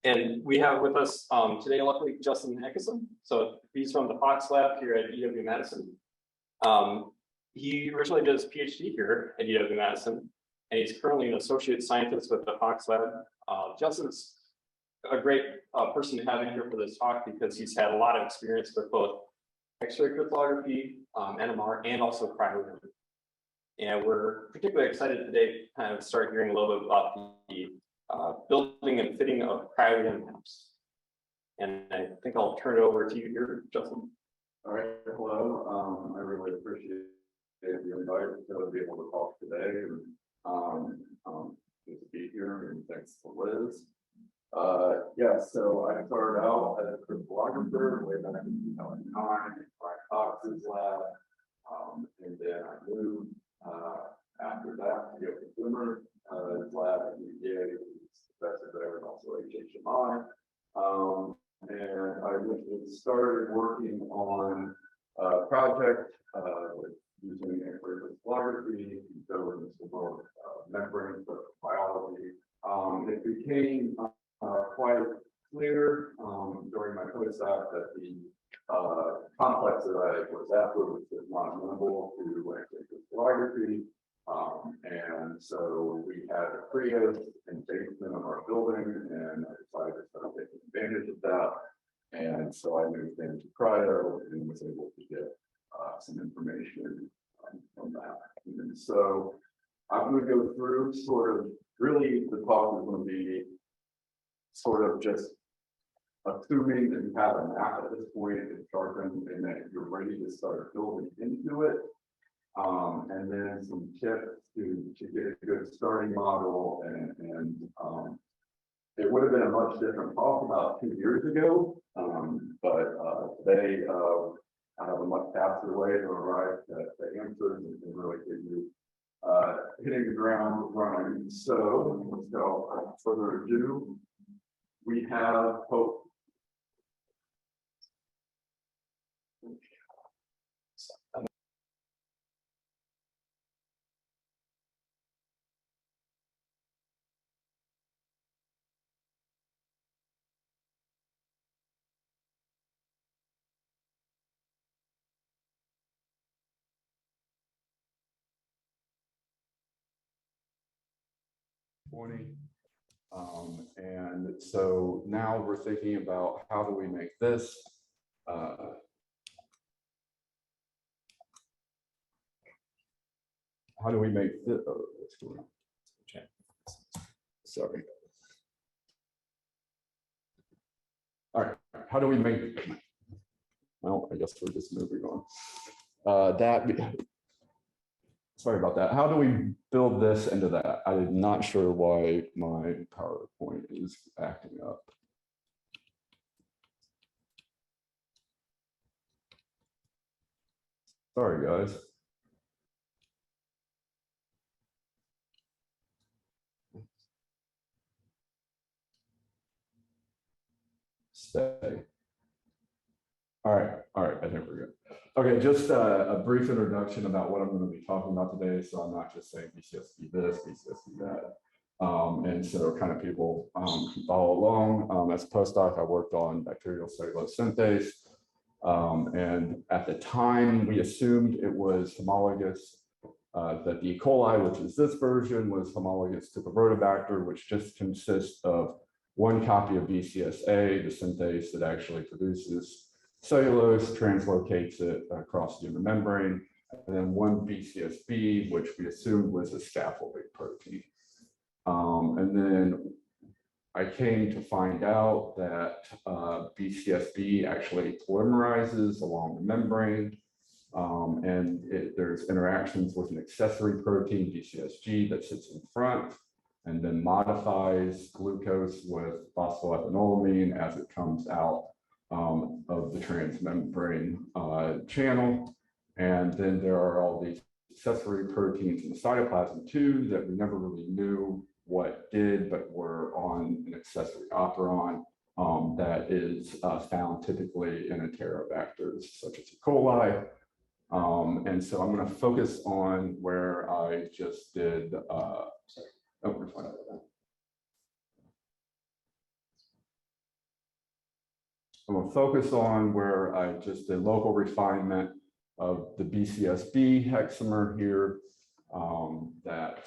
And we have with us today, luckily, Justin Acheson. So he's from the Fox Lab here at UW-Madison. He originally did his PhD here at UW-Madison, and he's currently an associate scientist with the Fox Lab. Justin's a great person to have in here for this talk because he's had a lot of experience with both X-ray crystallography, NMR, and also cryo. And we're particularly excited today to kind of start hearing a little bit about the building and fitting of cryo maps. And I think I'll turn it over to you here, Justin. All right, hello. I really appreciate the invite to be able to talk today and good to be here, and thanks to Liz. Yeah, so I started out as a crystallographer way back in 2009 in Brian Cox's lab, and then I moved after that to CEMRC's lab at UVA, professor there, and also Acheson. And I started working on a project with using X-ray crystallography, so in the world of membrane biology. It became quite clear during my postdoc that the complex that I was after was not amenable to X-ray crystallography. And so we had a cryo in the basement of our building, and I decided to start taking advantage of that. And so I moved into cryo and was able to get some information from that. And so I'm going to go through sort of really the talk is going to be sort of just assuming that you have a map at this point and sharpened and that you're ready to start building into it. And then some tips to get a good starting model, and it would have been a much different talk about 2 years ago, but today I have a much faster way to arrive at the answers and really get you hitting the ground running. So without further ado, we have hope. And so now we're thinking about how do we make this how do we make this? Oh, what's going on? Okay. Sorry. All right. How do we make? Well, I guess we're just moving on. Sorry about that. How do we build this into that? I'm not sure why my PowerPoint is acting up. Sorry, guys. Stay. All right, I think we're good. Okay, just a brief introduction about what I'm going to be talking about today. So I'm not just saying BCSP this, BCSP that. And so kind of people can follow along. As a postdoc, I worked on bacterial cellulose synthase. And at the time, we assumed it was homologous, that the E. coli, which is this version, was homologous to the Rotobacter, which just consists of one copy of BCSA, the synthase that actually produces cellulose, translocates it across the human membrane, and then one BCSB, which we assumed was a scaffolding protein. And then I came to find out that BCSB actually polymerizes along the membrane, and there's interactions with an accessory protein, BCSG, that sits in front and then modifies glucose with phosphorethanolamine as it comes out of the transmembrane channel. And then there are all these accessory proteins in the cytoplasm too that we never really knew what did, but were on an accessory operon that is found typically in enterobacters such as E. coli. And so I'm going to focus on where I just did. We're fine with that. I'm gonna focus on where I just did local refinement of the BCSB hexamer here that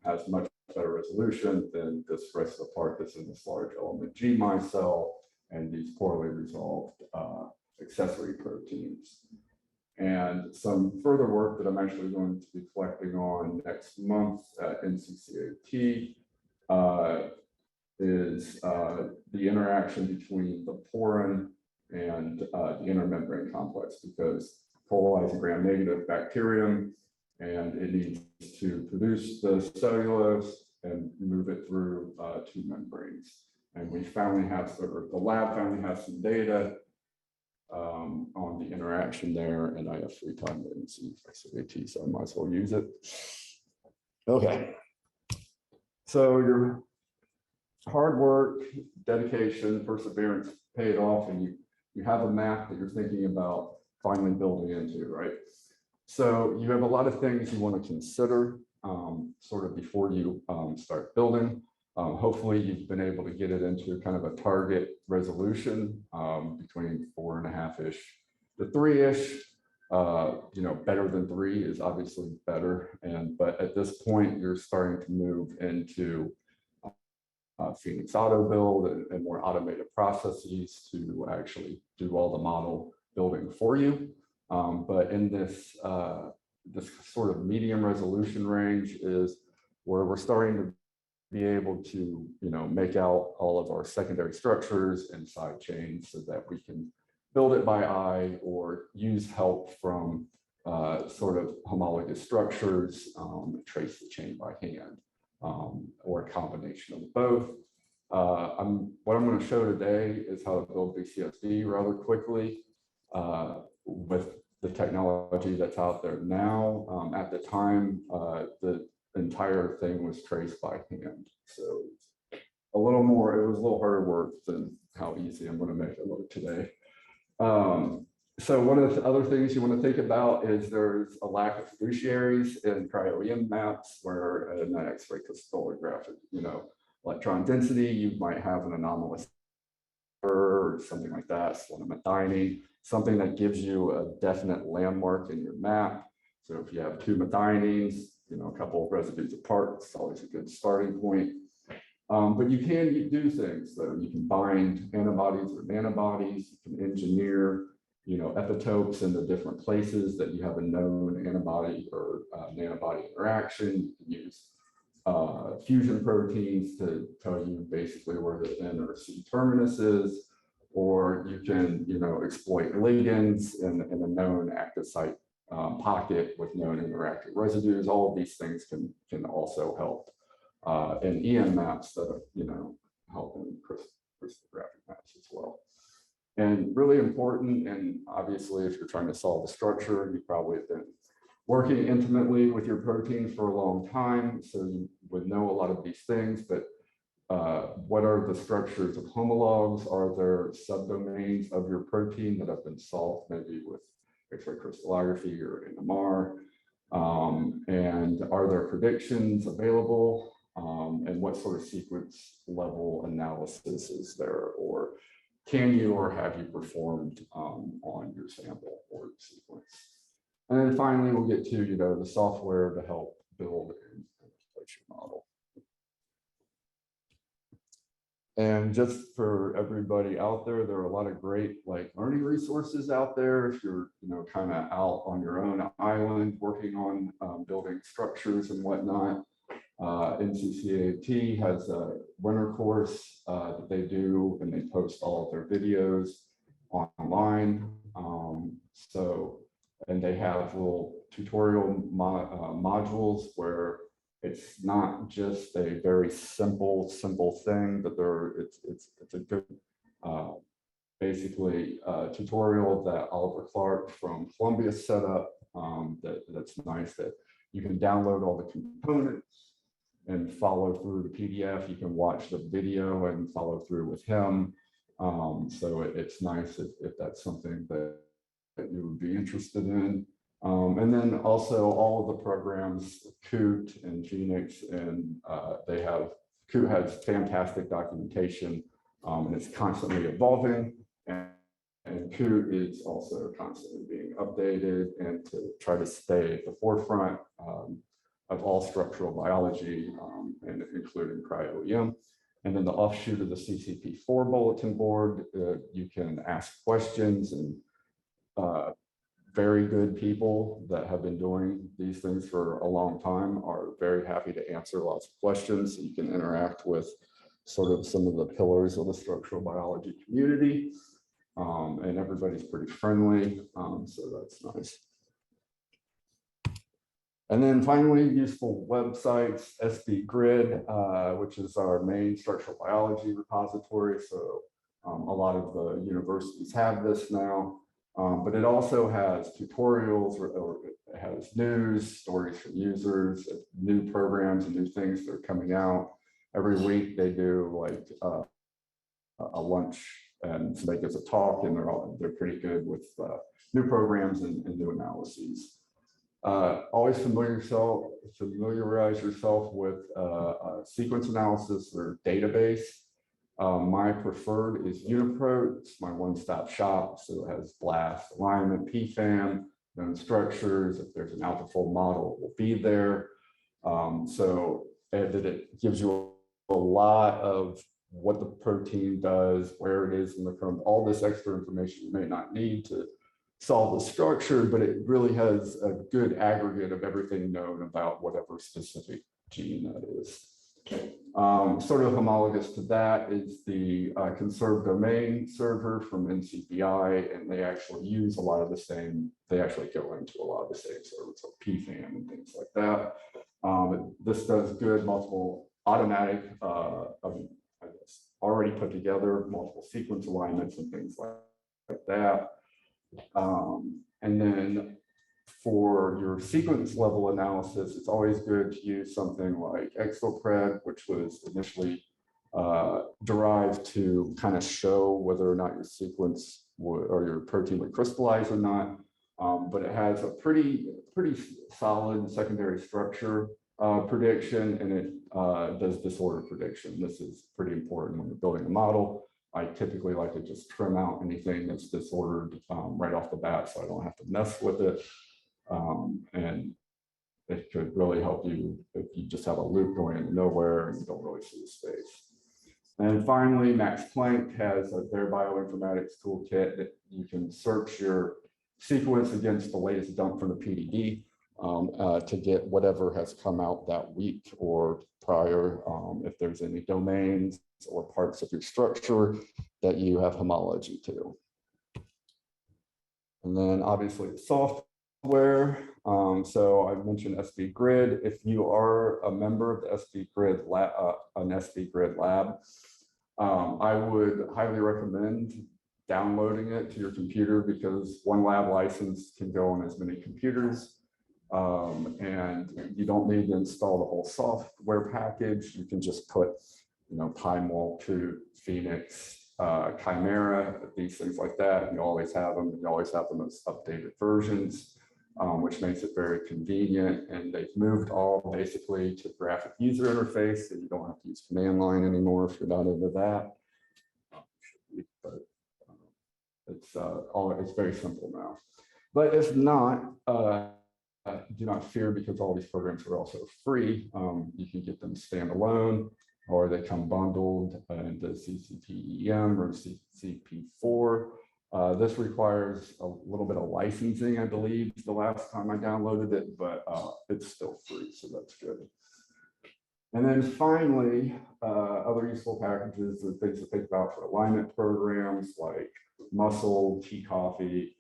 has much better resolution than this rest of the part that's in this large element G micelle and these poorly resolved accessory proteins. And some further work that I'm actually going to be collecting on next month at NCCAT is the interaction between the porin and the intermembrane complex, because coli is a gram-negative bacterium and it needs to produce the cellulose and move it through two membranes. And we finally have, or the lab finally has some data on the interaction there, and I have free time to NCCAT, so I might as well use it. Okay. So your hard work, dedication, perseverance paid off, and you have a map that you're thinking about finally building into, right? So you have a lot of things you want to consider sort of before you start building. Hopefully you've been able to get it into kind of a target resolution between 4.5-ish to 3-ish. You know, better than 3 is obviously better, but at this point you're starting to move into Phoenix Auto Build and more automated processes to actually do all the model building for you. But in this this sort of medium resolution range is where we're starting to be able to, you know, make out all of our secondary structures and side chains so that we can build it by eye or use help from sort of homologous structures, trace the chain by hand, or a combination of both. What I'm going to show today is how to build BCSD rather quickly with the technology that's out there now. At the time, the entire thing was traced by hand. So a little more, it was a little harder work than how easy I'm going to make it look today. So one of the other things you want to think about is there's a lack of fiduciaries in cryo-EM maps where in an X-ray crystallographic, you know, electron density, you might have an anomalous or something like that, selenimethyene, something that gives you a definite landmark in your map. So if you have 2 methionines, you know, a couple of residues apart, it's always a good starting point. But you can do things though. You can bind antibodies or nanobodies. You can engineer, you know, epitopes in the different places that you have a known antibody or nanobody interaction. You can use fusion proteins to tell you basically where the N or C terminus is, or you can, you know, exploit ligands in a known active site pocket with known interactive residues. All of these things can also help in EM maps that, you know, help in crystallographic maps as well. And really important, and obviously if you're trying to solve the structure, you probably have been working intimately with your protein for a long time, so you would know a lot of these things, but what are the structures of homologs? Are there subdomains of your protein that have been solved maybe with X-ray crystallography or NMR? And are there predictions available? And what sort of sequence level analysis is there? Or can you or have you performed on your sample or sequence? And then finally, we'll get to, you know, the software to help build and replace your model. And just for everybody out there, there are a lot of great like learning resources out there. If you're, you know, kind of out on your own island working on building structures and whatnot, NCCAT has a winter course that they do, and they post all of their videos online. And they have little tutorial modules where it's not just a very simple thing, but it's a good basically tutorial that Oliver Clark from Columbia set up. That's nice that you can download all the components and follow through the PDF. You can watch the video and follow through with him. So it's nice if that's something that you would be interested in. And then also all of the programs, Coot and Phoenix, and Coot has fantastic documentation and it's constantly evolving. And COOT is also constantly being updated and to try to stay at the forefront of all structural biology, and including cryo-EM. And then the offshoot of the CCP4 bulletin board, you can ask questions, and very good people that have been doing these things for a long time are very happy to answer lots of questions. You can interact with sort of some of the pillars of the structural biology community. And everybody's pretty friendly, so that's nice. And then finally, useful websites, SB Grid, which is our main structural biology repository. So a lot of the universities have this now, but it also has tutorials, or it has news, stories from users, new programs and new things that are coming out. Every week they do like a lunch, and somebody gives a talk, and they're pretty good with new programs and new analyses. Always familiarize yourself with sequence analysis or database. My preferred is UniProt. It's my one-stop shop. So it has BLAST, alignment, PFAM, known structures. If there's an AlphaFold model, it will be there. So that it gives you a lot of what the protein does, where it is in the chrome, all this extra information you may not need to solve the structure, but it really has a good aggregate of everything known about whatever specific gene that is. Sort of homologous to that is the conserved domain server from NCBI, and they actually use a lot of the same, they actually go into a lot of the same servers, like PFAM and things like that. This does good multiple automatic, I guess, already put together multiple sequence alignments and things like that. And then for your sequence level analysis, it's always good to use something like ExoPred, which was initially derived to kind of show whether or not your sequence would, or your protein would crystallize or not. But it has a pretty solid secondary structure prediction, and it does disorder prediction. This is pretty important when you're building a model. I typically like to just trim out anything that's disordered right off the bat, so I don't have to mess with it. And it could really help you if you just have a loop going into nowhere and you don't really see the space. And finally, Max Planck has their bioinformatics toolkit that you can search your sequence against the latest dump from the PDB to get whatever has come out that week or prior, if there's any domains or parts of your structure that you have homology to. And then obviously the software. So I mentioned SB Grid. If you are a member of the SB Grid lab, an SB Grid lab, I would highly recommend downloading it to your computer, because one lab license can go on as many computers. And you don't need to install the whole software package. You can just put, PyMol, COOT, Phoenix, Chimera, these things like that. And you always have them. You always have them as updated versions, which makes it very convenient. And they've moved all basically to graphic user interface, so you don't have to use command line anymore if you're not into that. But it's very simple now. But if not, do not fear, because all these programs are also free. You can get them standalone, or they come bundled into CCP-EM or CCP4. This requires a little bit of licensing, I believe, the last time I downloaded it, but it's still free, so that's good. And then finally, other useful packages and things to think about for alignment programs like Muscle, T-Coffee,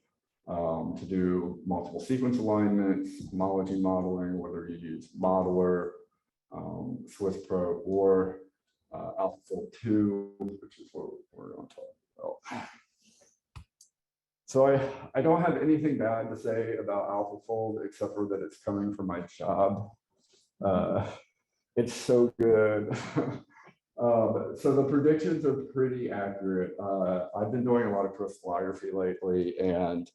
to do multiple sequence alignments, homology modeling, whether you use Modeler, SwissPro, or AlphaFold 2, which is what we're going to talk about. So I don't have anything bad to say about AlphaFold, except for that it's coming from my job. It's so good. So the predictions are pretty accurate. I've been doing a lot of crystallography lately, and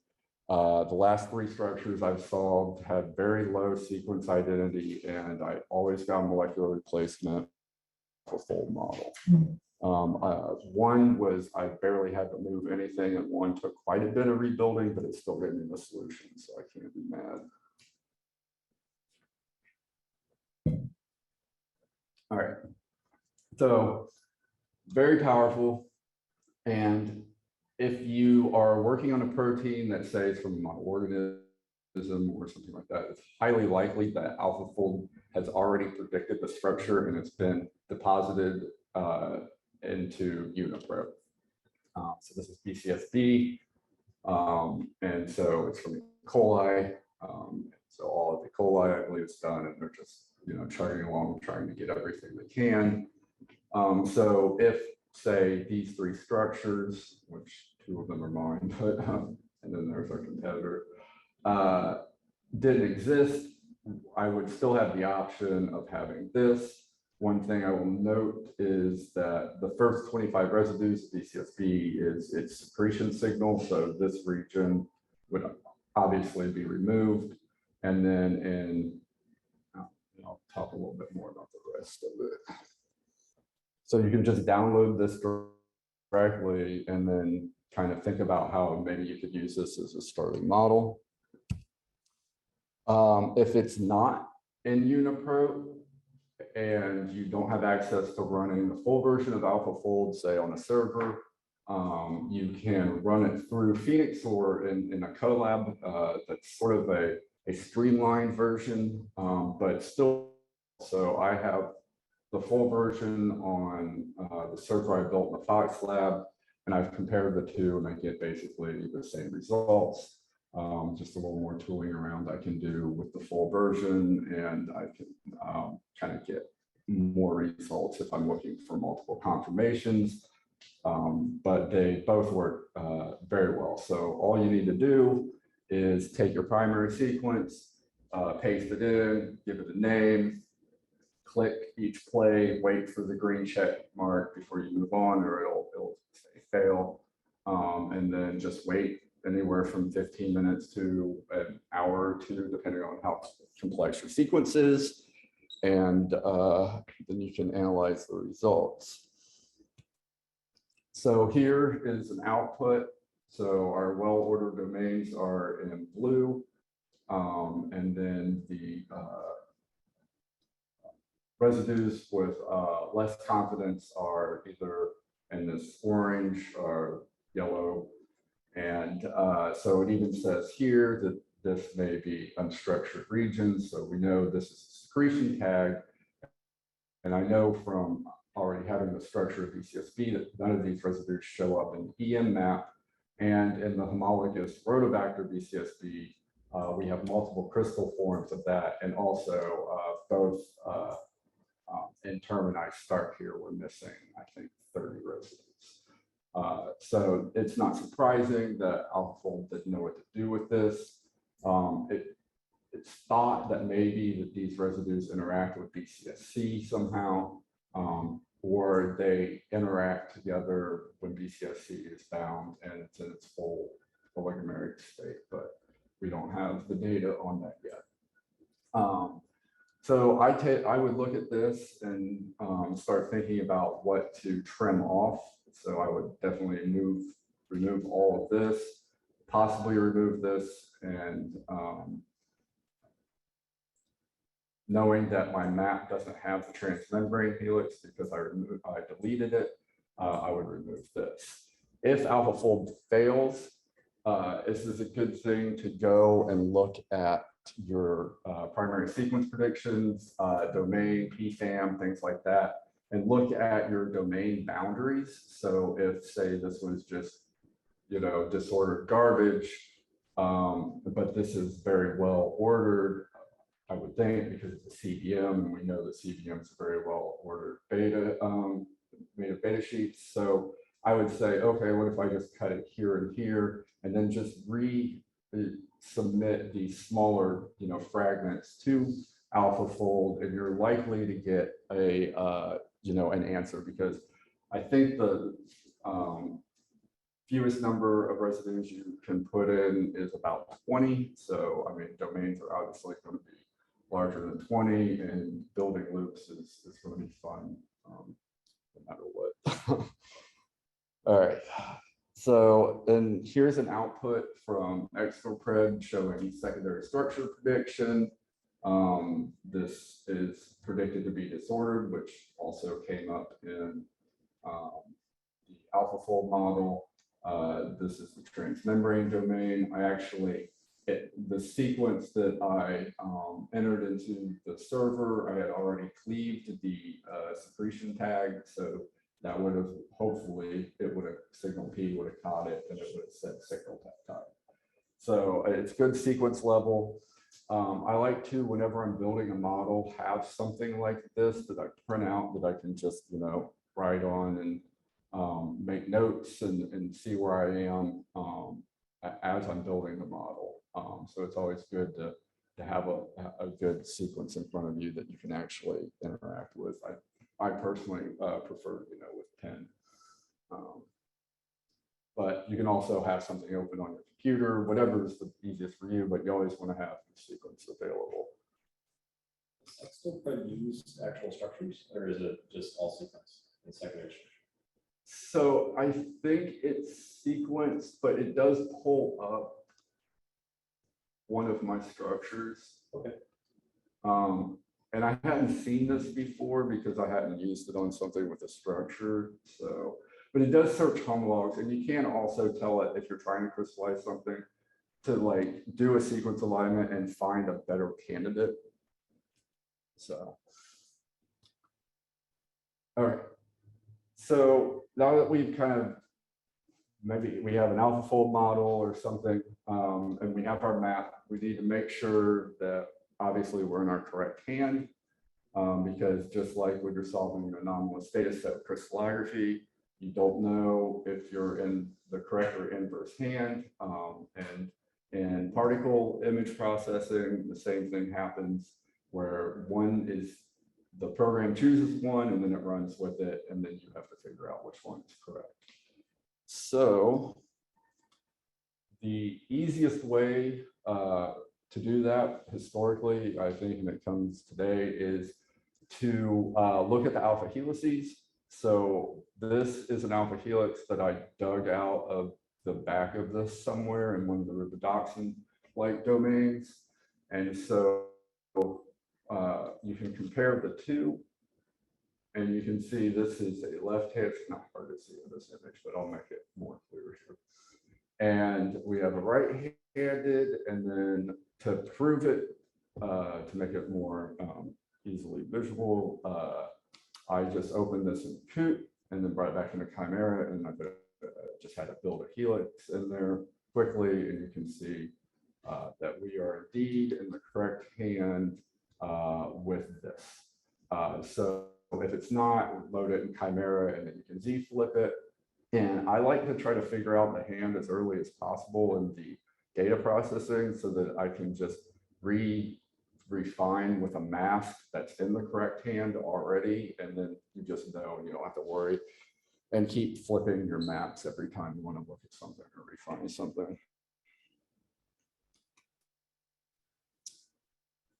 the last 3 structures I've solved had very low sequence identity, and I always got molecular replacement for full model. One was I barely had to move anything, and one took quite a bit of rebuilding, but it still gave me the solution, so I can't be mad. All right, so very powerful. And if you are working on a protein that say is from an organism or something like that, it's highly likely that AlphaFold has already predicted the structure and it's been deposited into UniPro. So this is BCSB, and so it's from E. coli. So all of the coli, I believe, is done, and they're just chugging along, trying to get everything they can. So if, say, these three structures, which two of them are mine, but and then there's our competitor, didn't exist, I would still have the option of having this. One thing I will note is that the first 25 residues of BCSB is its secretion signal. So this region would obviously be removed. And then I'll talk a little bit more about the rest of it. So you can just download this directly and then kind of think about how maybe you could use this as a starting model. If it's not in UniPro and you don't have access to running the full version of AlphaFold, say on a server, you can run it through Phoenix or in a collab. That's sort of a streamlined version, but still. So I have the full version on the server I built in the Fox Lab, and I've compared the two, and I get basically the same results. Just a little more tooling around I can do with the full version, and I can kind of get more results if I'm looking for multiple confirmations. But they both work very well. So all you need to do is take your primary sequence, paste it in, give it a name, click each play, wait for the green check mark before you move on, or it'll say fail, and then just wait anywhere from 15 minutes to an hour or two, depending on how complex your sequence is, and then you can analyze the results. So here is an output. So our well-ordered domains are in blue, and then the residues with less confidence are either in this orange or yellow. And so it even says here that this may be unstructured regions. So we know this is a secretion tag. And I know from already having the structure of BCSB that none of these residues show up in the EM map. And in the homologous Rhodobacter BCSB, we have multiple crystal forms of that. And also both in termini start here, we're missing, I think, 30 residues. So it's not surprising that AlphaFold didn't know what to do with this. It's thought that maybe that these residues interact with BCSC somehow, or they interact together when BCSC is bound and it's in its full oligomeric state, but we don't have the data on that yet. So I would look at this and start thinking about what to trim off. So I would definitely remove all of this, possibly remove this, and knowing that my map doesn't have the transmembrane helix because I deleted it, I would remove this. If AlphaFold fails, this is a good thing to go and look at your primary sequence predictions, domain, PFAM, things like that, and look at your domain boundaries. So if, say, this was just, disordered garbage, but this is very well ordered, I would think, because it's a CVM, and we know that CVM is a very well ordered beta, made of beta sheets. So I would say, okay, what if I just cut it here and here, and then just submit these smaller, fragments to AlphaFold, and you're likely to get a, an answer, because I think the fewest number of residues you can put in is about 20. So, I mean, domains are obviously going to be larger than 20, and building loops is going to be fun. no matter what. All right. So, and here's an output from Exopred showing secondary structure prediction. This is predicted to be disordered, which also came up in the AlphaFold model. This is the transmembrane domain. I actually, the sequence that I entered into the server, I had already cleaved the secretion tag. So that would have, hopefully, it would have signal P would have caught it and it would have said signal peptide. So it's good sequence level. I like to, whenever I'm building a model, have something like this that I print out that I can just, write on and make notes and see where I am as I'm building the model. So it's always good to have a good sequence in front of you that you can actually interact with. I personally prefer, with pen. But you can also have something open on your computer, whatever is the easiest for you, but you always want to have the sequence available. Does Exopred use actual structures, or is it just all sequence and secondary structure? So I think it's sequence, but it does pull up one of my structures. Okay. And I hadn't seen this before because I hadn't used it on something with a structure. So, but it does search homologs, and you can also tell it if you're trying to crystallize something to like do a sequence alignment and find a better candidate. So, all right. So now that we've kind of, maybe we have an AlphaFold model or something, and we have our map, we need to make sure that obviously we're in our correct hand, because just like when you're solving an anomalous data set crystallography, you don't know if you're in the correct or inverse hand. And in particle image processing, the same thing happens where one is, the program chooses one and then it runs with it, and then you have to figure out which one is correct. So the easiest way to do that historically, I think, and it comes today, is to look at the alpha helices. So this is an alpha helix that I dug out of the back of this somewhere in one of the rhodopsin-like domains. And so you can compare the two, and you can see this is a left-hand, it's not hard to see in this image, but I'll make it more clear here. And we have a right-handed, and then to prove it, to make it more easily visual, I just opened this in Coot and then brought it back into Chimera, and I just had to build a helix in there quickly, and you can see that we are indeed in the correct hand with this. So if it's not, load it in Chimera, and then you can Z-flip it. And I like to try to figure out the hand as early as possible in the data processing so that I can just refine with a mask that's in the correct hand already. And then you just know, and you don't have to worry, and keep flipping your maps every time you want to look at something or refine something.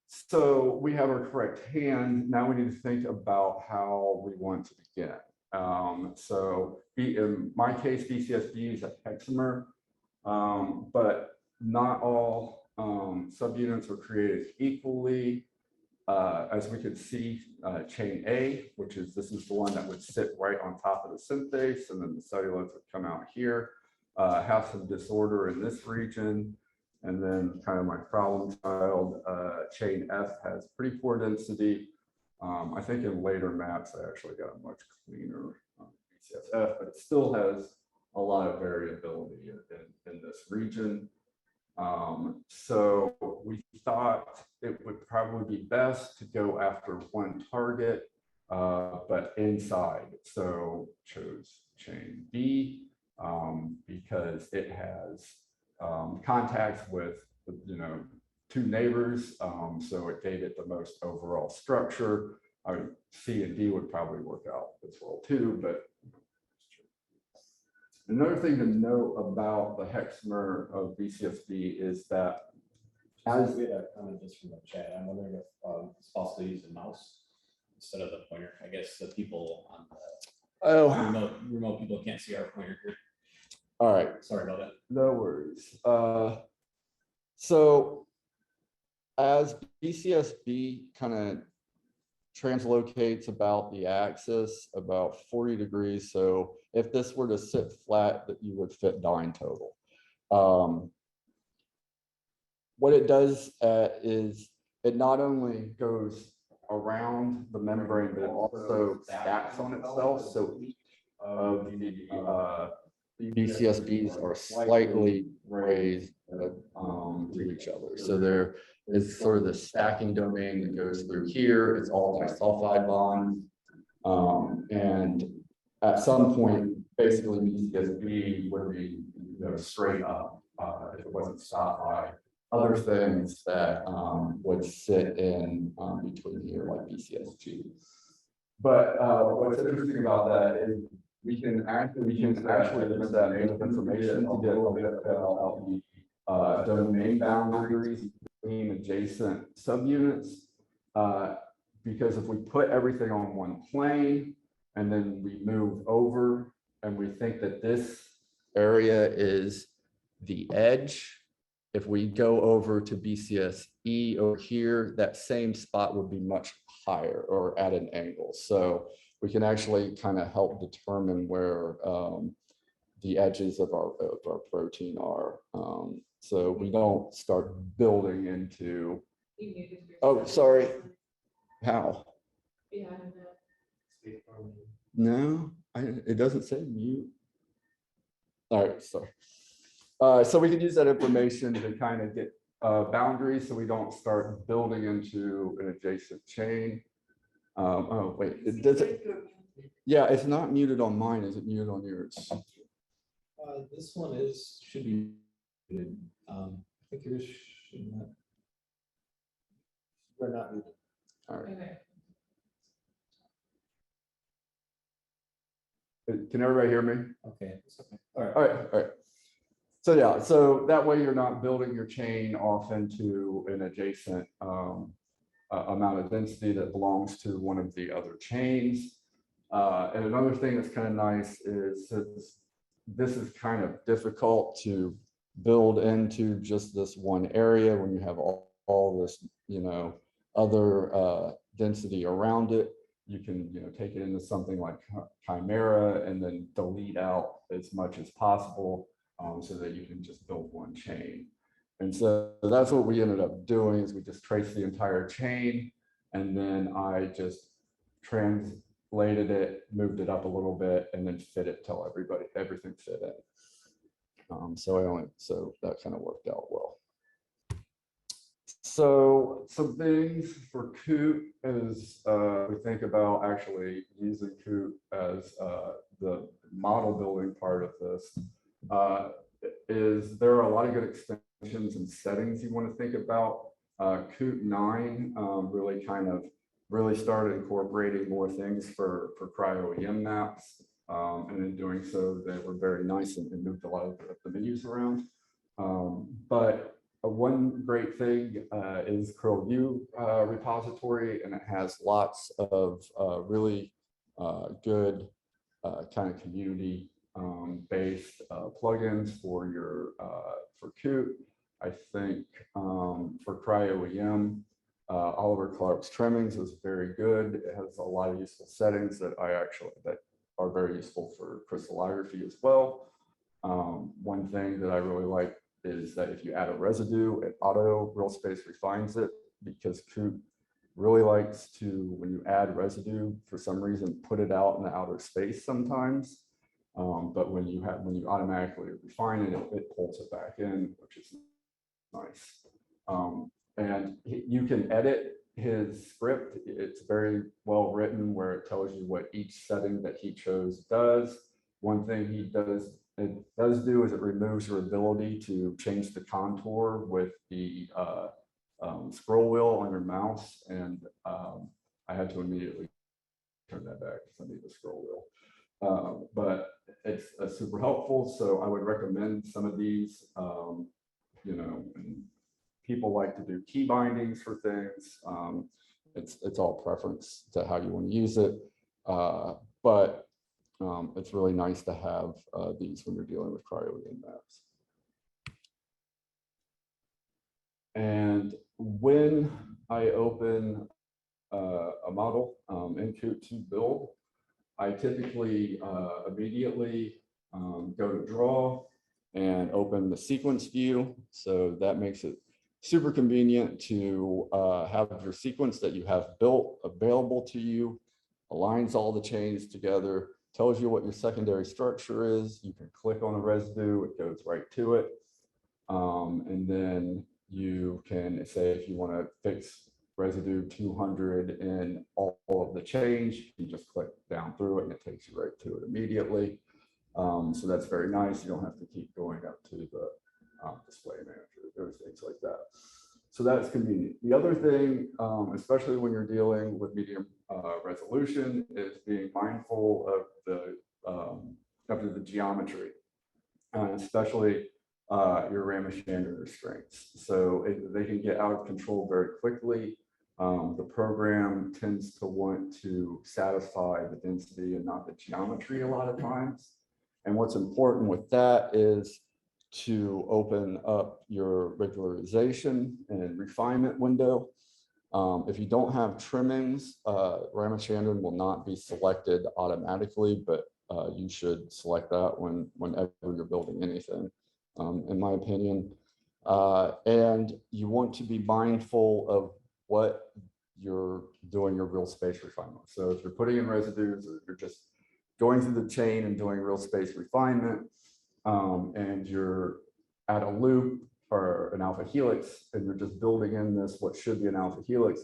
So we have our correct hand. Now we need to think about how we want to begin. So in my case, BCSB is a hexamer, but not all subunits are created equally. As we could see, chain A, this is the one that would sit right on top of the synthase, and then the cellulose would come out here, have some disorder in this region. And then kind of my problem child, chain F, has pretty poor density. I think in later maps, I actually got a much cleaner BCSF, but it still has a lot of variability in this region. So we thought it would probably be best to go after one target, but inside. So chose chain B because it has contacts with, two neighbors. So it gave it the most overall structure. I mean, C and D would probably work out as well too, but another thing to know about the hexamer of BCSB is that As we had a comment just from the chat, I'm wondering if it's possible to use a mouse instead of the pointer. I guess the people on Oh, Remote people can't see our pointer here. all right. Sorry about that. No worries. So as BCSB kind of translocates about the axis about 40 degrees. So if this were to sit flat, that you would fit 9 total. What it does is it not only goes around the membrane, but it also stacks on itself. So each of the BCSBs are slightly raised to each other. So there is sort of the stacking domain that goes through here. It's all disulfide bonds. And at some point, basically BCSB would be straight up if it wasn't stopped by other things that would sit in between here, like BCSG. But what's interesting about that is we can actually use that bit of information to get a little bit about the domain boundaries between adjacent subunits. Because if we put everything on one plane and then we move over and we think that this area is the edge, if we go over to BCSE over here, that same spot would be much higher or at an angle. So we can actually kind of help determine where the edges of our protein are. So we don't start building into, oh, sorry. How? No, it doesn't say mute. All right, sorry. So we can use that information to kind of get boundaries so we don't start building into an adjacent chain. Oh, wait, it doesn't. Yeah, it's not muted on mine. Is it muted on yours? This one should be muted. I think yours should not. We're not muted. All right. Okay. Can everybody hear me? Okay. Okay. All right. All right. All right. So yeah, so that way you're not building your chain off into an adjacent amount of density that belongs to one of the other chains. And another thing that's kind of nice is since this is kind of difficult to build into just this one area when you have all this, other density around it, you can, take it into something like Chimera and then delete out as much as possible so that you can just build one chain. And so that's what we ended up doing is we just traced the entire chain and then I just translated it, moved it up a little bit and then fit it till everything fit in. So that kind of worked out well. So some things for Coot is we think about actually using Coot as the model building part of this. Is there are a lot of good extensions and settings you want to think about. Coot 9 really started incorporating more things for cryo-EM maps. And in doing so, they were very nice and moved a lot of the menus around. But one great thing is CurlU repository, and it has lots of really good kind of community based plugins for your for Coot. I think for cryo-EM, Oliver Clark's trimmings is very good. It has a lot of useful settings that are very useful for crystallography as well. One thing that I really like is that if you add a residue, it auto real space refines it, because Coot really likes to, when you add residue, for some reason, put it out in the outer space sometimes. But when you automatically refine it, it pulls it back in, which is nice. And you can edit his script. It's very well written where it tells you what each setting that he chose does. One thing it does do is it removes your ability to change the contour with the scroll wheel on your mouse. And I had to immediately turn that back because I need the scroll wheel. But it's super helpful. So I would recommend some of these, and people like to do key bindings for things. It's all preference to how you want to use it. But it's really nice to have these when you're dealing with cryo-EM maps. And when I open a model in Coot to build, I typically immediately go to draw and open the sequence view. So that makes it super convenient to have your sequence that you have built available to you, aligns all the chains together, tells you what your secondary structure is. You can click on a residue, it goes right to it. And then you can say if you want to fix residue 200 in all of the change, you just click down through it and it takes you right to it immediately. So that's very nice. You don't have to keep going up to the display manager, those things like that. So that's convenient. The other thing, especially when you're dealing with medium resolution, is being mindful of the geometry, especially your Ramachandran restraints. So they can get out of control very quickly. The program tends to want to satisfy the density and not the geometry a lot of times. And what's important with that is to open up your regularization and refinement window. If you don't have trimmings, Ramachandran will not be selected automatically, but you should select that whenever you're building anything, in my opinion. And you want to be mindful of what you're doing your real space refinement. So if you're putting in residues, or you're just going through the chain and doing real space refinement, and you're at a loop or an alpha helix, and you're just building in this, what should be an alpha helix,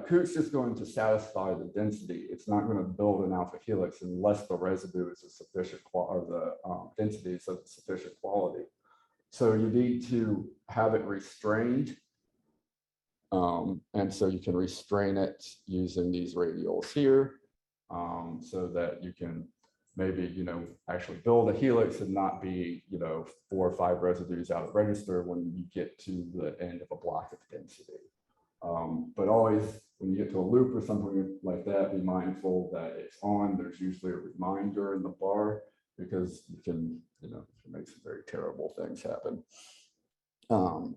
Coot's just going to satisfy the density. It's not going to build an alpha helix unless the residue is a sufficient quality, or the density is of sufficient quality. So you need to have it restrained. And so you can restrain it using these radials here, so that you can maybe, actually build a helix and not be, 4 or 5 residues out of register when you get to the end of a block of density. But always, when you get to a loop or something like that, be mindful that it's on. There's usually a reminder in the bar, because you can make some very terrible things happen.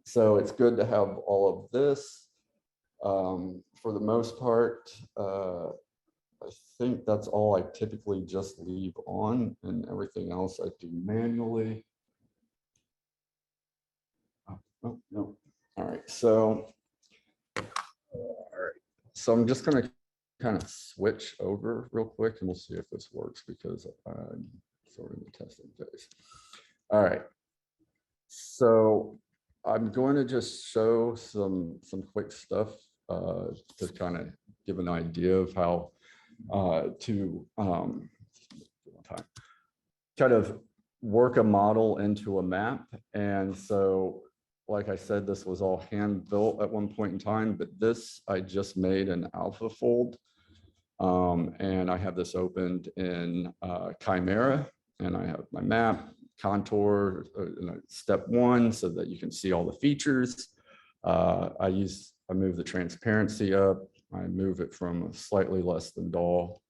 So it's good to have all of this. For the most part, I think that's all I typically just leave on, and everything else I do manually. Oh, no. All right. So I'm just going to kind of switch over real quick, and we'll see if this works, because I'm sort of in the testing phase. All right. So I'm going to just show some quick stuff to kind of give an idea of how to kind of work a model into a map. And so, like I said, this was all hand built at one point in time, but this I just made an alpha fold. And I have this opened in Chimera, and I have my map, contour, step 1, so that you can see all the features. I move the transparency up. I move it from a slightly less than dull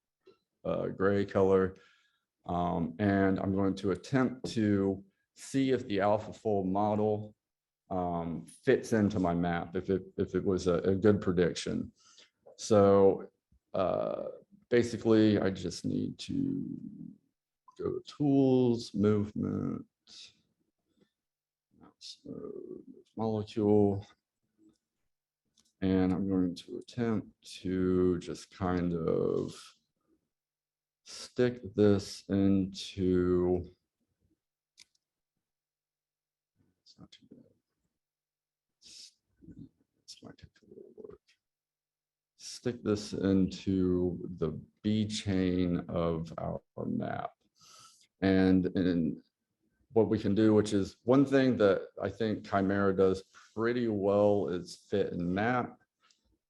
gray color. And I'm going to attempt to see if the AlphaFold model fits into my map, if it was a good prediction. So basically, I just need to go to Tools, Movement, Molecule, and I'm going to attempt to just kind of stick this into, it's not too bad. This might take a little work. Stick this into the B chain of our map. And what we can do, which is one thing that I think Chimera does pretty well, is fit and map.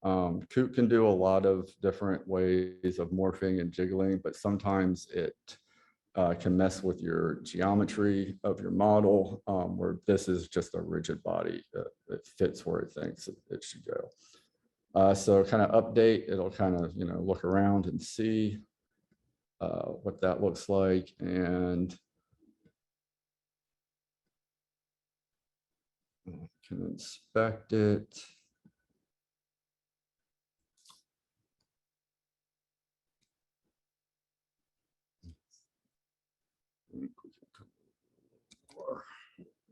Coot can do a lot of different ways of morphing and jiggling, but sometimes it can mess with your geometry of your model, where this is just a rigid body. It fits where it thinks it should go. So kind of update, it'll kind of, look around and see. what that looks like, and I can inspect it.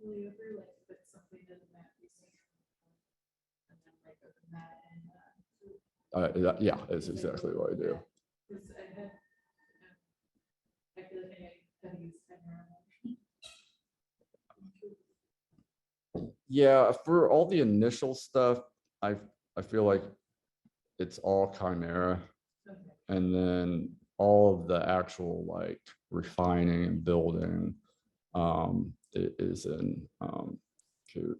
Will you ever like put something in the map you see? And then like open that and Yeah, that's exactly what I do. because I had, I feel like I have used Yeah, for all the initial stuff, I feel like it's all Chimera, and then all of the actual like refining and building it is in Qt.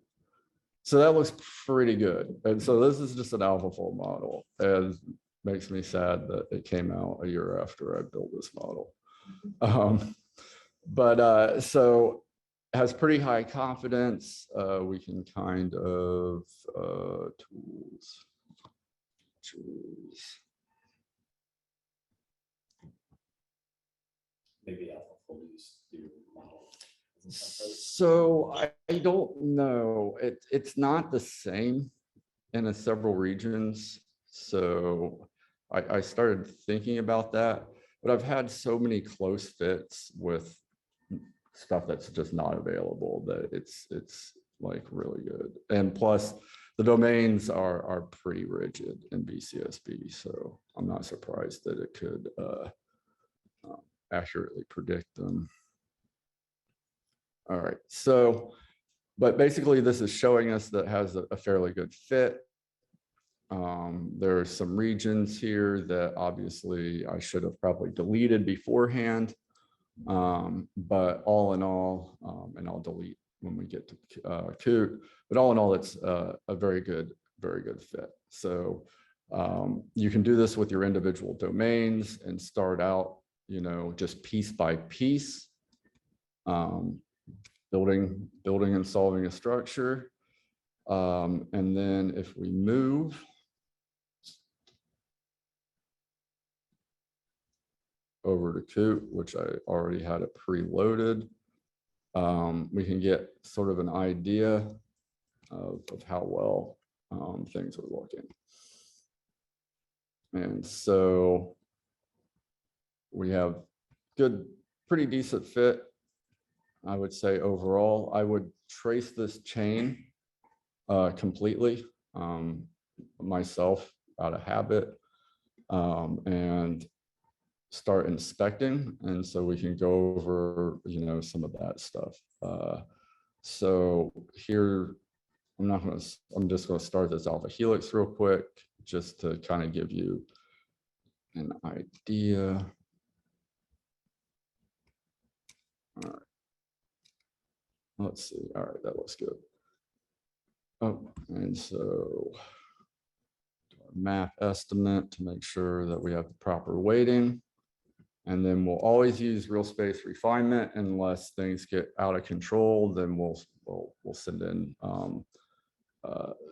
So that looks pretty good. And so this is just an AlphaFold model, and makes me sad that it came out a year after I built this model. So it has pretty high confidence. We can kind of tools. Maybe AlphaFold used to do model. So I don't know. It's not the same in several regions. So I started thinking about that, but I've had so many close fits with stuff that's just not available that it's like really good. And plus the domains are pretty rigid in BCSB. So I'm not surprised that it could accurately predict them. All right, so, but basically this is showing us that has a fairly good fit. There are some regions here that obviously I should have probably deleted beforehand. But all in all, and I'll delete when we get to Qt, but all in all, it's a very good fit. So you can do this with your individual domains and start out, you know, just piece by piece, building and solving a structure. And then if we move over to Qt, which I already had it preloaded, we can get sort of an idea of how well things are looking. And so we have good, pretty decent fit, I would say overall. I would trace this chain completely myself out of habit and start inspecting, and so we can go over, you know, some of that stuff. So here, I'm just gonna start this alpha helix real quick, just to kind of give you an idea. All right. Let's see. All right, that looks good. Oh, and so map estimate to make sure that we have the proper weighting. And then we'll always use real space refinement unless things get out of control. Then we'll send in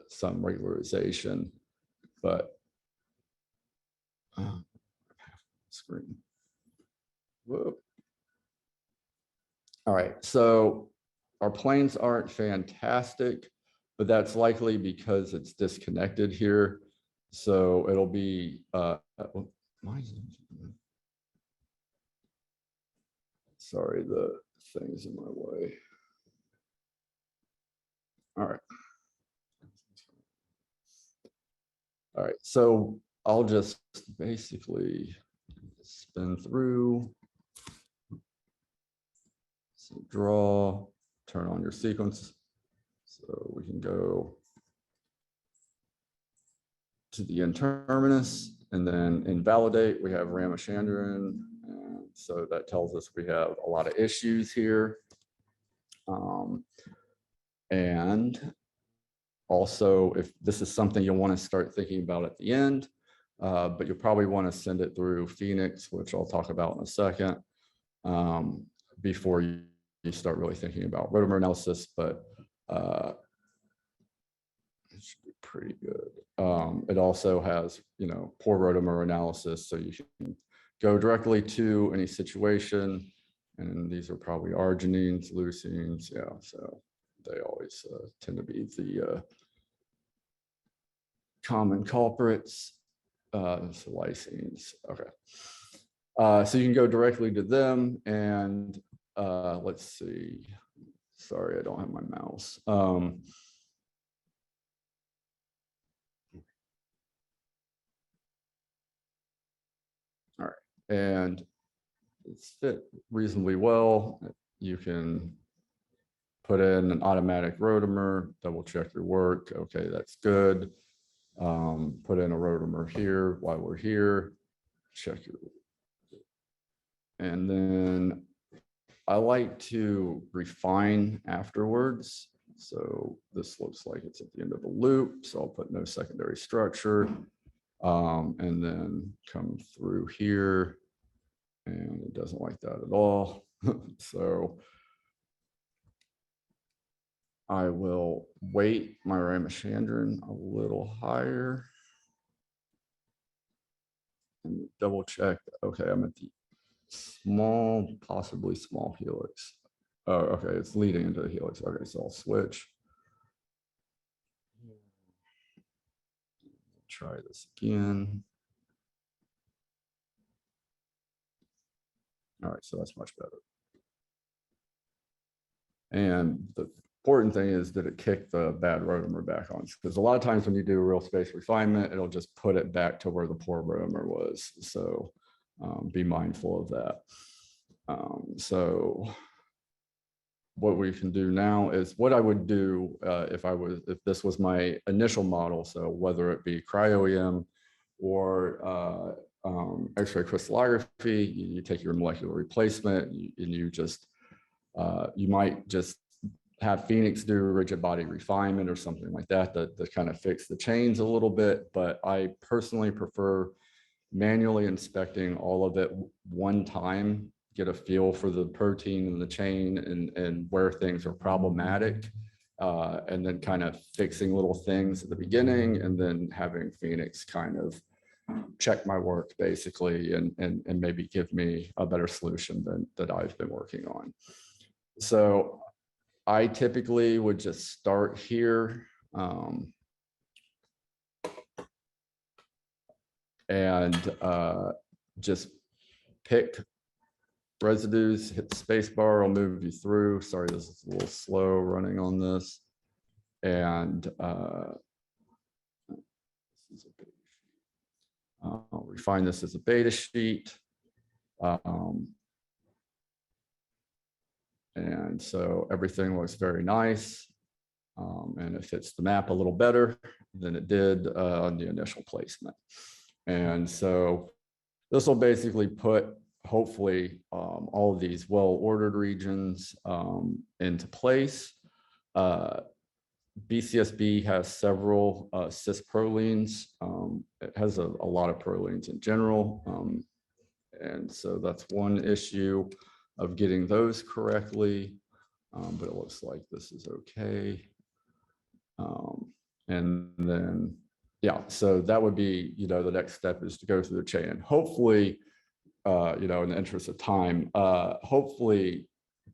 some regularization. But screen. Whoa. All right, so our planes aren't fantastic, but that's likely because it's disconnected here. So it'll be sorry, the thing's in my way. All right. All right, so I'll just basically spin through. So draw, turn on your sequence. So we can go to the N-terminus, and then invalidate, we have Ramachandran. So that tells us we have a lot of issues here. And also, if this is something you'll want to start thinking about at the end, but you'll probably want to send it through Phoenix, which I'll talk about in a second, before you start really thinking about rotamer analysis, but it should be pretty good. It also has, you know, poor rotamer analysis, so you can go directly to any situation. And these are probably arginines, leucines, yeah, so they always tend to be the common culprits. So lysines, okay. So you can go directly to them and let's see. Sorry, I don't have my mouse. All right, and it's fit reasonably well. You can put in an automatic rotamer, double check your work. Okay, that's good. Put in a rotamer here while we're here. Check your, and then I like to refine afterwards. So this looks like it's at the end of the loop. So I'll put no secondary structure. And then come through here. And it doesn't like that at all. So I will weight my ramachandran a little higher. And double check. Okay, I'm at the small, possibly small helix. Oh, okay, it's leading into the helix. Okay, so I'll switch. Try this again. All right, so that's much better. And the important thing is that it kicked the bad rotamer back on, because a lot of times when you do real space refinement, it'll just put it back to where the poor rotamer was. So be mindful of that. So what we can do now is what I would do if this was my initial model. So whether it be cryo-EM or X-ray crystallography, you take your molecular replacement and you just you might just have Phoenix do rigid body refinement or something like that to kind of fix the chains a little bit. But I personally prefer manually inspecting all of it one time, get a feel for the protein and the chain and where things are problematic, and then kind of fixing little things at the beginning, and then having Phoenix kind of check my work basically and maybe give me a better solution than that I've been working on. So I typically would just start here and just pick residues, hit the space bar, I'll move you through. Sorry, this is a little slow running on this. And I'll refine this as a beta sheet. And so everything looks very nice. And it fits the map a little better than it did on the initial placement. And so this will basically put, hopefully, all of these well-ordered regions into place. BCSB has several cis-prolines. It has a lot of prolines in general. And so that's one issue of getting those correctly. But it looks like this is okay. And then, yeah, so that would be, the next step is to go through the chain. And hopefully, in the interest of time, hopefully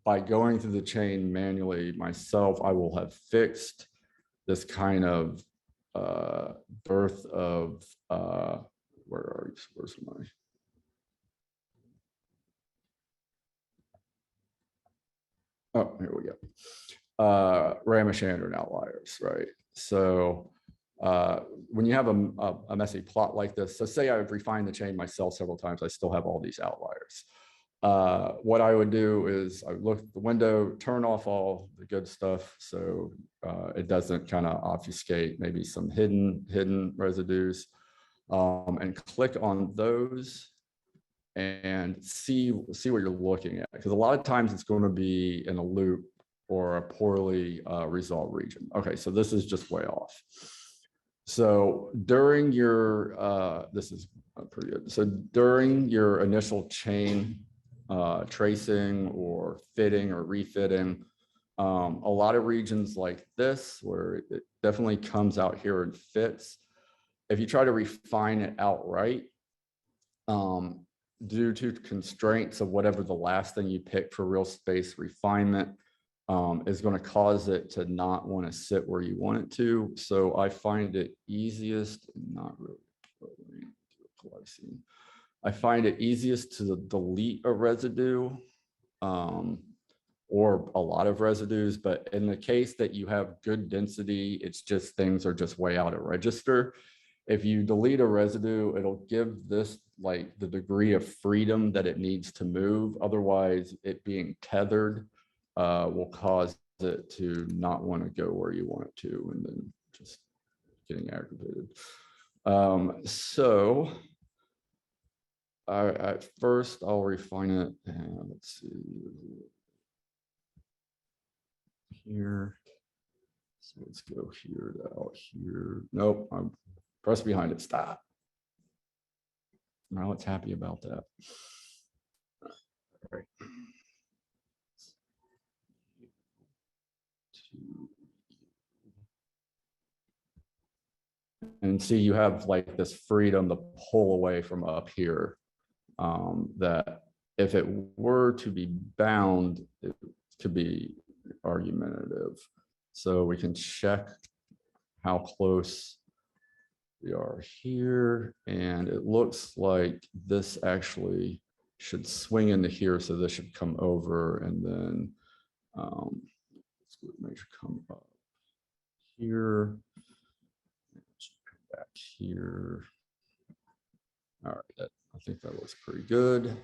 by going through the chain manually myself, I will have fixed this kind of birth of, where's my, oh, here we go. Ramachandran outliers, right? So when you have a messy plot like this, so say I've refined the chain myself several times, I still have all these outliers. What I would do is I would look at the window, turn off all the good stuff so it doesn't kind of obfuscate maybe some hidden residues, and click on those and see what you're looking at, because a lot of times it's going to be in a loop or a poorly resolved region. Okay, so this is just way off. So during your, this is pretty good. So during your initial chain tracing or fitting or refitting, a lot of regions like this, where it definitely comes out here and fits, if you try to refine it outright, due to constraints of whatever the last thing you pick for real space refinement is going to cause it to not want to sit where you want it to. So I find it easiest, not really, I find it easiest to delete a residue or a lot of residues, but in the case that you have good density, it's just things are just way out of register. If you delete a residue, it'll give this like the degree of freedom that it needs to move. Otherwise, it being tethered will cause it to not want to go where you want it to, and then just getting aggravated. So at first I'll refine it. And let's see here. So let's go here to out here. Nope, I'm press behind it. Stop. Now it's happy about that. All right. And see, you have like this freedom to pull away from up here. That if it were to be bound, it could be argumentative. So we can check how close we are here. And it looks like this actually should swing into here. So this should come over and then make sure come up here. Back here. All right, I think that looks pretty good.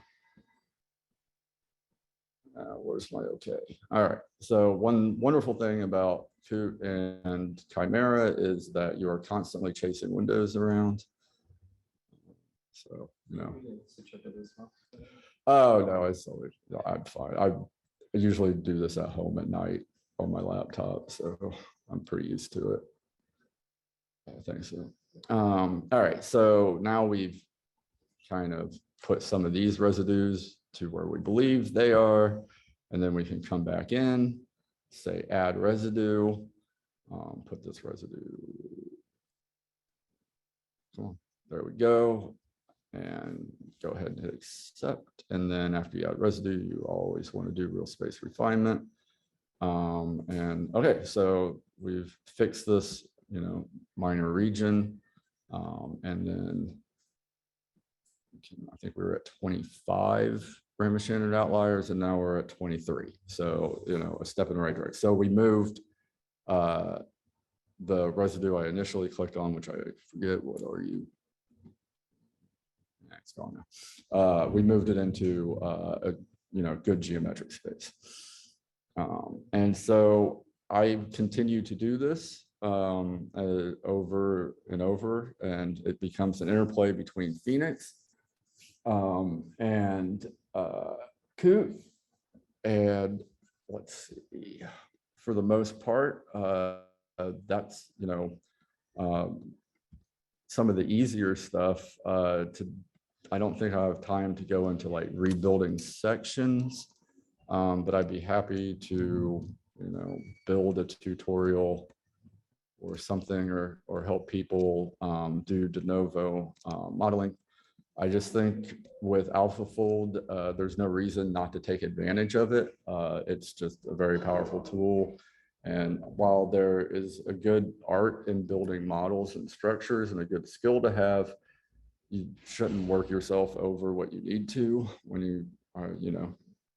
Where's my okay? All right, so one wonderful thing about Coot and Chimera is that you are constantly chasing windows around. So, you know. Oh, no, it's always, I'm fine. I usually do this at home at night on my laptop, so I'm pretty used to it. I think so. All right, so now we've kind of put some of these residues to where we believe they are, and then we can come back in, say add residue, put this residue, come on, there we go, and go ahead and hit accept. And then after you add residue, you always want to do real space refinement. And okay, so we've fixed this, you know, minor region, and then I think we were at 25 Ramus standard outliers, and now we're at 23. So, you know, a step in the right direction. So we moved the residue I initially clicked on, which I forget, what are you? It's gone now. We moved it into a, you know, good geometric space. And so I continue to do this over and over, and it becomes an interplay between Phoenix and Coot. And let's see, for the most part, that's, you know, some of the easier stuff. I don't think I have time to go into like rebuilding sections, but I'd be happy to, you know, build a tutorial or something, or help people do de novo modeling. I just think with AlphaFold, there's no reason not to take advantage of it. It's just a very powerful tool. And while there is a good art in building models and structures and a good skill to have, you shouldn't work yourself over what you need to when you are, you know,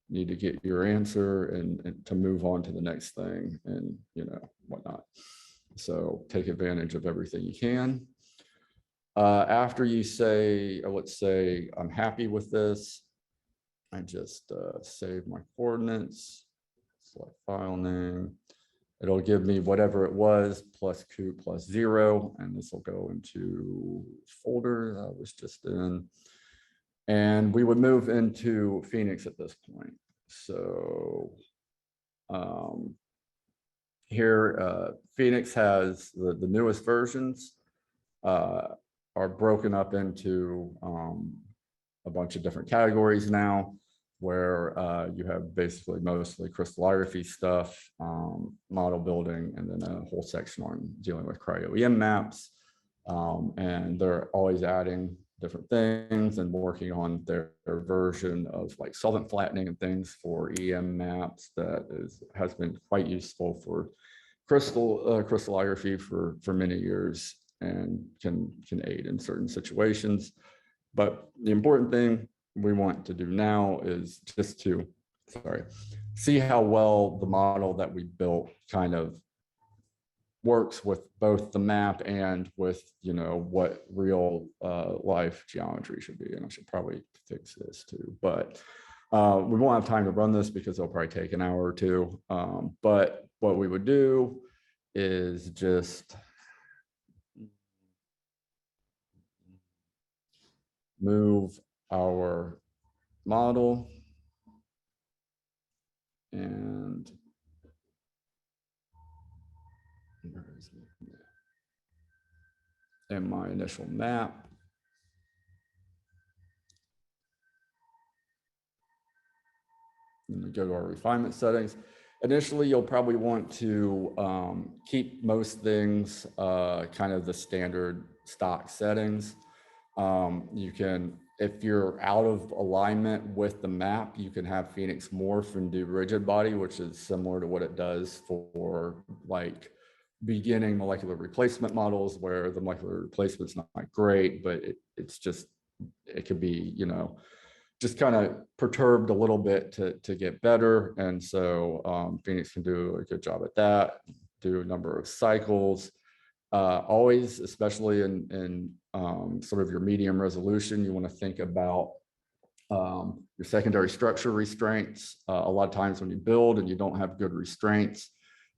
need to get your answer and to move on to the next thing and, you know, whatnot. So take advantage of everything you can. After you say, or let's say, I'm happy with this, I just save my coordinates, select file name. It'll give me whatever it was plus Q plus 0, and this will go into folder that I was just in. And we would move into Phoenix at this point. So here, Phoenix has the newest versions are broken up into a bunch of different categories now, where you have basically mostly crystallography stuff, model building, and then a whole section on dealing with cryo-EM maps. And they're always adding different things and working on their version of like solvent flattening and things for EM maps that has been quite useful for crystallography for many years and can aid in certain situations. But the important thing we want to do now is just to, see how well the model that we built kind of works with both the map and with, what real life geometry should be. And I should probably fix this too, but we won't have time to run this because it'll probably take an hour or two. But what we would do is just move our model and my initial map. And we go to our refinement settings. Initially, you'll probably want to keep most things kind of the standard stock settings. You can, if you're out of alignment with the map, you can have Phoenix morph and do rigid body, which is similar to what it does for like beginning molecular replacement models, where the molecular replacement's not great, but it's just, it could be, just kind of perturbed a little bit to get better. And so Phoenix can do a good job at that, do a number of cycles. Always, especially in sort of your medium resolution, you want to think about your secondary structure restraints. A lot of times when you build and you don't have good restraints,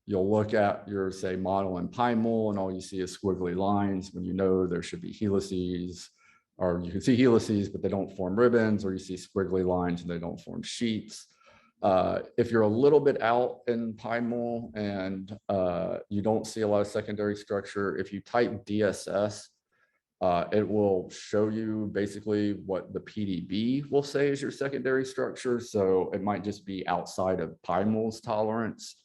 you'll look at your, say, model in PyMol, and all you see is squiggly lines when there should be helices, or you can see helices, but they don't form ribbons, or you see squiggly lines and they don't form sheets. If you're a little bit out in PyMol and you don't see a lot of secondary structure, if you type DSS, it will show you basically what the PDB will say is your secondary structure. So it might just be outside of PyMol's tolerance,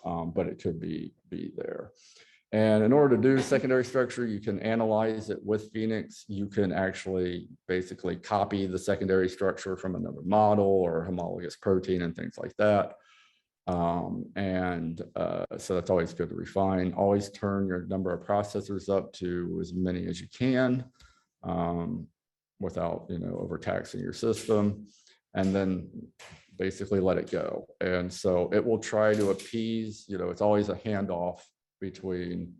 but it could be there. And in order to do secondary structure, you can analyze it with Phoenix. You can actually basically copy the secondary structure from another model or homologous protein and things like that. So that's always good to refine. Always turn your number of processors up to as many as you can without, overtaxing your system, and then basically let it go. And so it will try to appease, it's always a handoff between,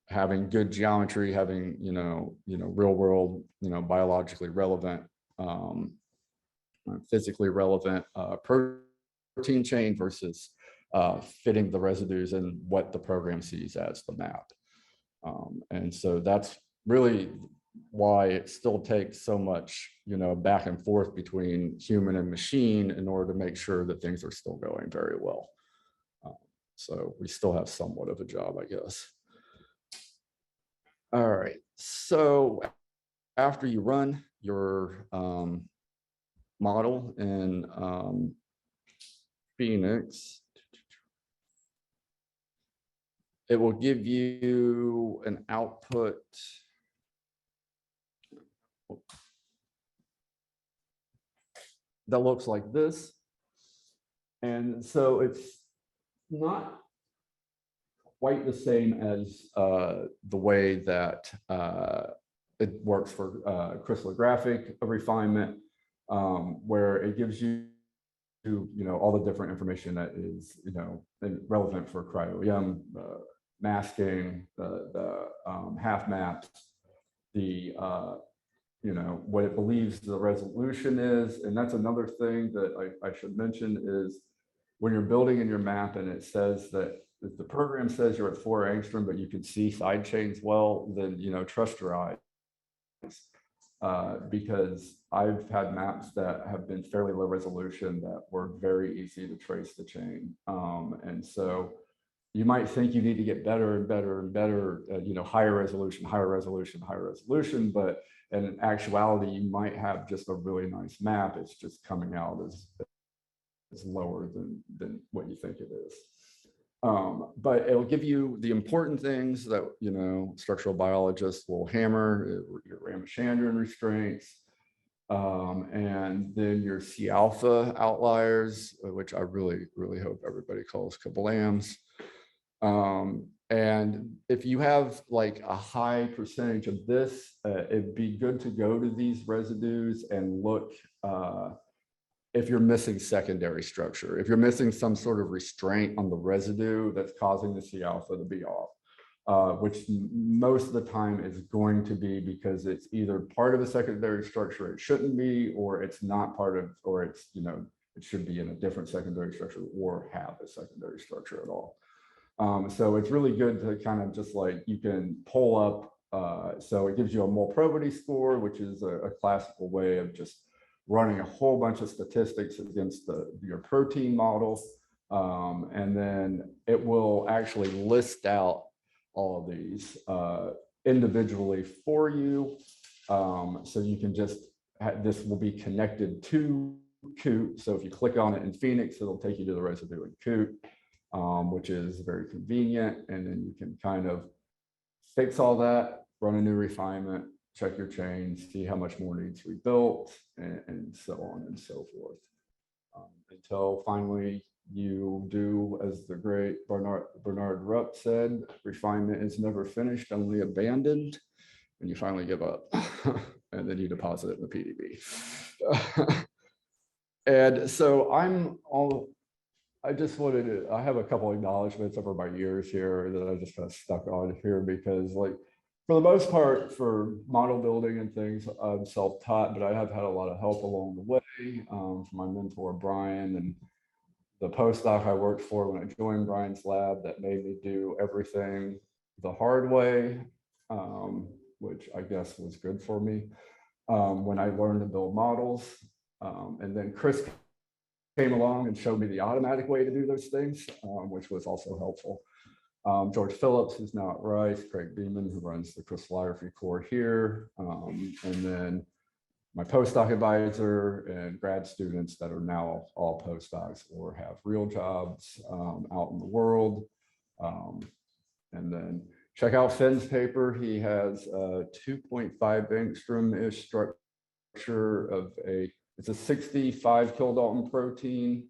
having good geometry, having, real world, biologically relevant, physically relevant protein chain versus fitting the residues in what the program sees as the map. And so that's really why it still takes so much, back and forth between human and machine in order to make sure that things are still going very well. So we still have somewhat of a job, I guess. All right, so after you run your model in Phoenix, it will give you an output that looks like this. And so it's not quite the same as the way that it works for crystallographic refinement, where it gives you, all the different information that is, relevant for cryo-EM, masking, the half maps, the what it believes the resolution is. And that's another thing that I should mention is when you're building in your map and it says that if the program says you're at 4 angstrom, but you can see side chains well, then, trust your eyes. Because I've had maps that have been fairly low resolution that were very easy to trace the chain. And so you might think you need to get better and better and better, higher resolution, higher resolution, higher resolution, but in actuality, you might have just a really nice map. It's just coming out as lower than what you think it is. But it'll give you the important things that, you know, structural biologists will hammer, your Ramachandran restraints, and then your C alpha outliers, which I really, really hope everybody calls kablams. And if you have like a high percentage of this, it'd be good to go to these residues and look if you're missing secondary structure, if you're missing some sort of restraint on the residue that's causing the C alpha to be off, which most of the time is going to be because it's either part of a secondary structure it shouldn't be, or it's not part of, or it's, you know, it should be in a different secondary structure or have a secondary structure at all. So it's really good to kind of just like, you can pull up, so it gives you a mole probity score, which is a classical way of just running a whole bunch of statistics against your protein model. And then it will actually list out all of these individually for you. So you can just, this will be connected to Coot. So if you click on it in Phoenix, it'll take you to the residue in Coot, which is very convenient. And then you can kind of fix all that, run a new refinement, check your change, see how much more needs rebuilt, and so on and so forth. Until finally you do, as the great Bernard Rupp said, refinement is never finished, only abandoned, and you finally give up. And then you deposit it in the PDB. And so I just wanted to, I have a couple acknowledgements over my years here that I just kind of stuck on here because, like, for the most part, for model building and things, I'm self-taught, but I have had a lot of help along the way from my mentor, Brian, and the postdoc I worked for when I joined Brian's lab that made me do everything the hard way, which I guess was good for me when I learned to build models. And then Chris came along and showed me the automatic way to do those things, which was also helpful. George Phillips, who's now at Rice, Craig Beeman, who runs the crystallography core here, and then my postdoc advisor and grad students that are now all postdocs or have real jobs out in the world. And then check out Finn's paper. He has a 2.5 angstrom-ish structure of it's a 65 kilodalton protein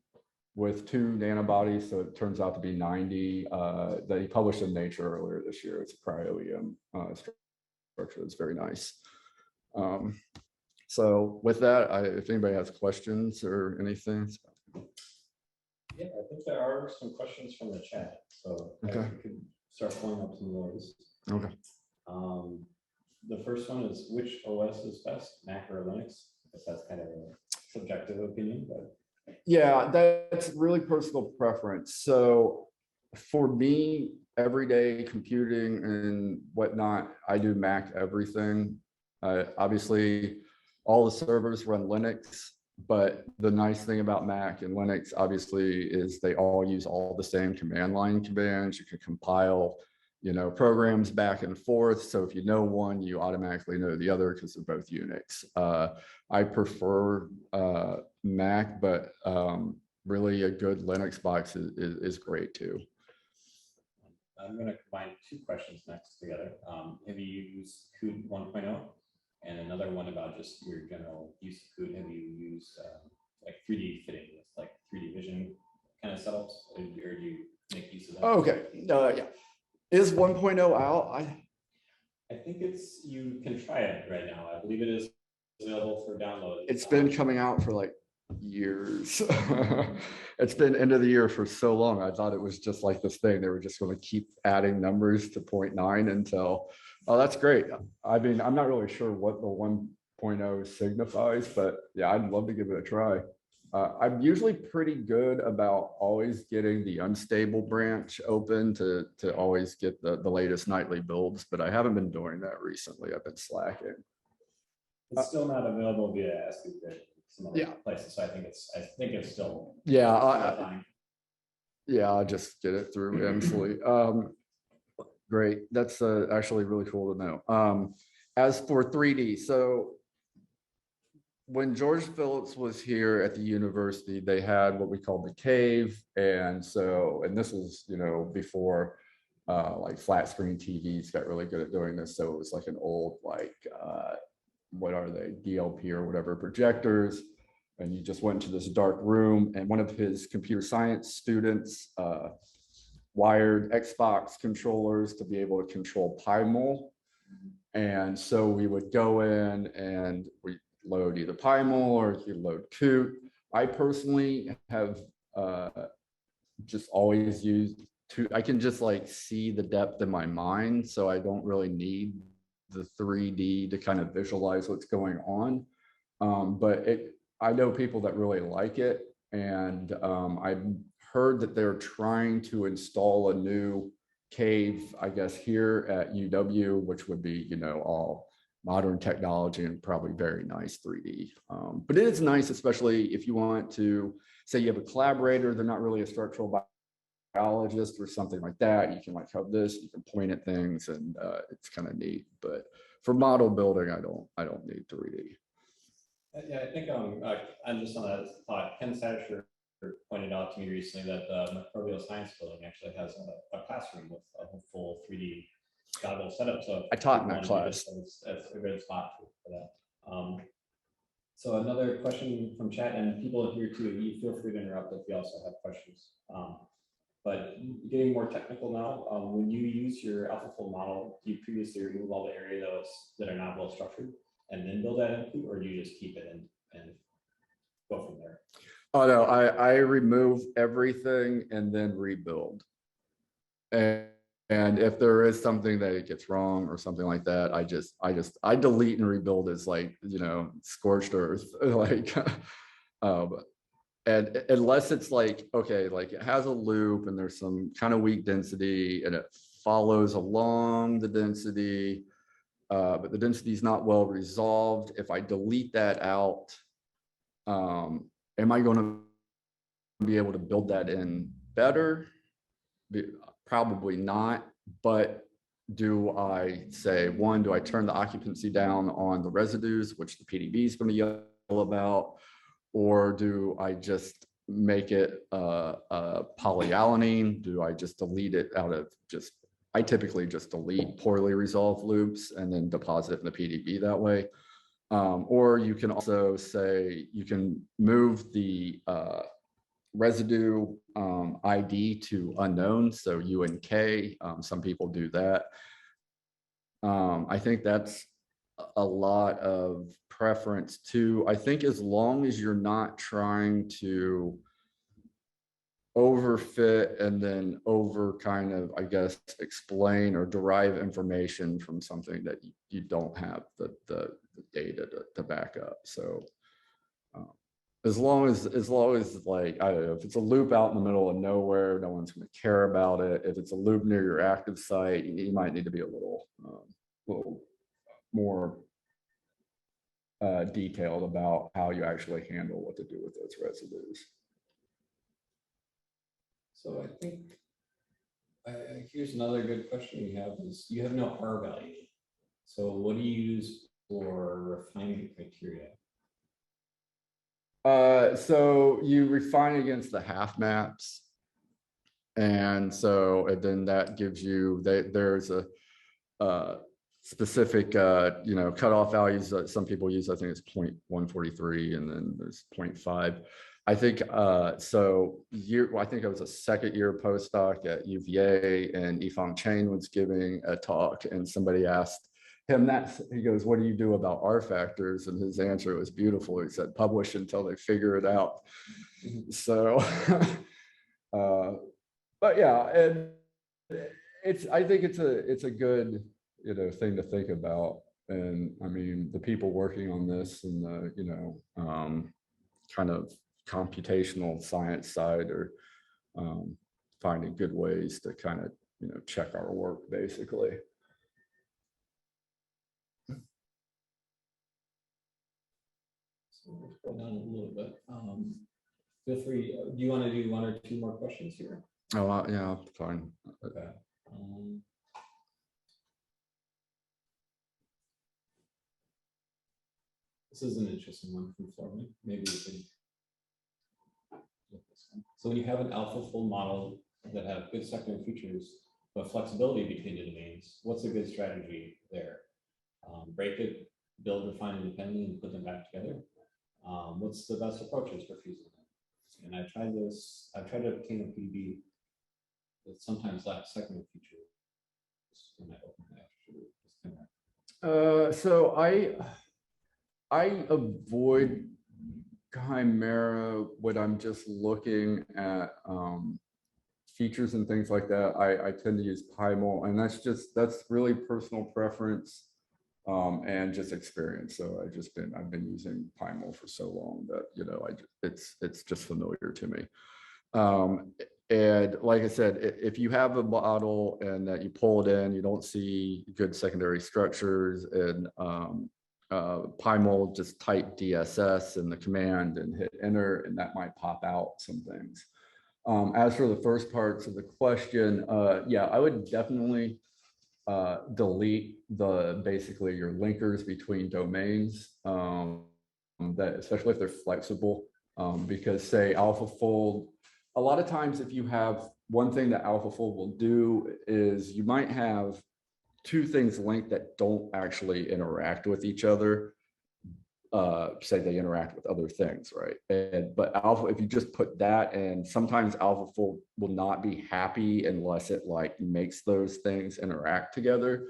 with 2 nanobodies, so it turns out to be 90, that he published in Nature earlier this year. It's a cryo-EM structure that's very nice. So with that, if anybody has questions or anything. Yeah, I think there are some questions from the chat, so Okay. we could start pulling up some of those. Okay. The first one is, which OS is best, Mac or Linux? I guess that's kind of a subjective opinion, but. Yeah, that's really personal preference. So for me, everyday computing and whatnot, I do Mac everything. Obviously, all the servers run Linux, but the nice thing about Mac and Linux, obviously, is they all use all the same command line commands. You can compile, you know, programs back and forth. So if you know one, you automatically know the other because they're both Unix. I prefer Mac, but really a good Linux box is great too. I'm going to combine 2 questions next together. Have you used Coot 1.0? And another one about just your general use of Coot. Have you used like 3D fitting with like 3D vision kind of setups, or do you make use of that? Okay, yeah. Is 1.0 out? I think you can try it right now. I believe it is available for download. It's been coming out for like years. It's been end of the year for so long. I thought it was just like this thing. They were just going to keep adding numbers to 0.9 until, oh, that's great. I mean, I'm not really sure what the 1.0 signifies, but yeah, I'd love to give it a try. I'm usually pretty good about always getting the unstable branch open to always get the latest nightly builds, but I haven't been doing that recently. I've been slacking. It's still not available via SQL some other Yeah. places, so I think it's still. Yeah, yeah, I'll just get it through Emsly. Great, that's actually really cool to know. As for 3D, so when George Phillips was here at the university, they had what we called the cave. And this was, before like flat screen TVs got really good at doing this. So it was like an old, like, what are they, DLP or whatever, projectors. And you just went into this dark room, and one of his computer science students wired Xbox controllers to be able to control PyMol. And so we would go in and we load either PyMol or you load Coot. I personally have just always used I can just like see the depth in my mind. So I don't really need the 3D to kind of visualize what's going on. But I know people that really like it. And I've heard that they're trying to install a new cave, I guess, here at UW, which would be, all modern technology and probably very nice 3D. But it is nice, especially if you want to say you have a collaborator, they're not really a structural biologist or something like that. You can like have this, you can point at things, and it's kind of neat. But for model building, I don't need 3D. Yeah, I think I'm just on that thought. Ken Satcher pointed out to me recently that the microbial science building actually has a classroom with a full 3D goggle setup. So I taught in that class. That's a good spot for that. So another question from chat, and people here too, you feel free to interrupt if you also have questions. But getting more technical now, when you use your AlphaFold model, do you previously remove all the area that are not well structured and then build that into, or do you just keep it and go from there? Oh no, I remove everything and then rebuild. And if there is something that it gets wrong or something like that, I delete and rebuild as like, scorched earth. Like and unless it's like, okay, like it has a loop and there's some kind of weak density and it follows along the density, but the density is not well resolved. If I delete that out, am I going to be able to build that in better? Probably not. But do I say, one, do I turn the occupancy down on the residues, which the PDB is going to yell about? Or do I just make it a polyalanine? Do I just delete it out of I typically just delete poorly resolved loops and then deposit it in the PDB that way. Or you can also say, you can move the residue ID to unknown, so UNK. Some people do that. I think that's a lot of preference too. I think as long as you're not trying to overfit and then over kind of, I guess, explain or derive information from something that you don't have the data to back up. So as long as like, I don't know, if it's a loop out in the middle of nowhere, no one's going to care about it. If it's a loop near your active site, you might need to be a little more detailed about how you actually handle what to do with those residues. So I think here's another good question we have is, you have no R value. So what do you use for refinement criteria? So you refine against the half maps. And then that gives you, there's a specific, cutoff values that some people use. I think it's 0.143 and then there's 0.5. I think, I think I was a second year postdoc at UVA, and Yifeng Chen was giving a talk, and somebody asked him he goes, what do you do about R factors? And his answer was beautiful. He said, publish until they figure it out. So, but yeah, and I think it's a good, thing to think about. And I mean, the people working on this and the, kind of computational science side are finding good ways to kind of, check our work basically. So let's go down a little bit. Feel free. Do you want to do one or two more questions here? Oh, yeah, fine. Okay. This is an interesting one from Florida. Maybe we can look this one. So when you have an AlphaFold model that have good secondary features, but flexibility between the domains, what's a good strategy there? Break it, build, refine independently, and put them back together. What's the best approaches for fusing them? And I've tried this. I've tried to obtain a PDB that sometimes lacks secondary features when I open it after. So I avoid Chimera when I'm just looking at features and things like that. I tend to use Pymol, and that's really personal preference and just experience. So I've been using Pymol for so long that, you know, it's just familiar to me. And like I said, if you have a model and that you pull it in, you don't see good secondary structures, and Pymol, just type DSS in the command and hit enter, and that might pop out some things. As for the first parts of the question, yeah, I would definitely delete basically your linkers between domains, that especially if they're flexible, because say AlphaFold, a lot of times if you have one thing that AlphaFold will do is you might have two things linked that don't actually interact with each other. Say they interact with other things, right? But if you just put that, and sometimes AlphaFold will not be happy unless it like makes those things interact together.